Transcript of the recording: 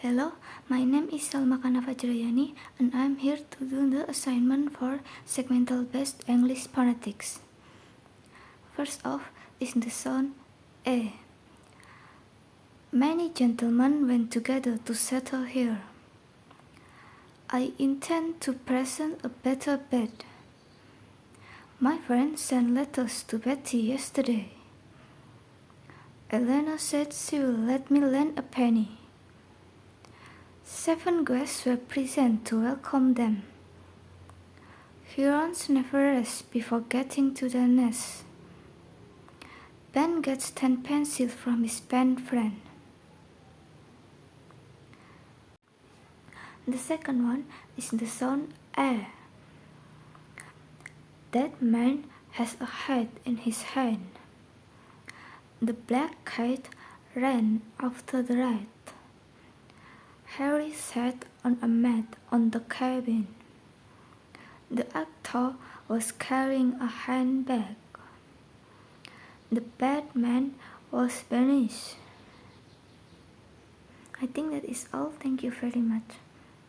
Hello, my name is Salma Kana Vajrayani and I'm here to do the assignment for segmental-based English phonetics. First off is the sound A. Many gentlemen went together to settle here. I intend to present a better bed. My friend sent letters to Betty yesterday. Elena said she will let me lend a penny. 7 guests were present to welcome them. Herons never rest before getting to their nest. Ben gets 10 pencils from his pen friend. The second one is the sound A. That man has a hat in his hand. The black cat ran after the rat. Harry sat on a mat on the cabin. The actor was carrying a handbag. The bad man was vanished. I think that is all. Thank you very much.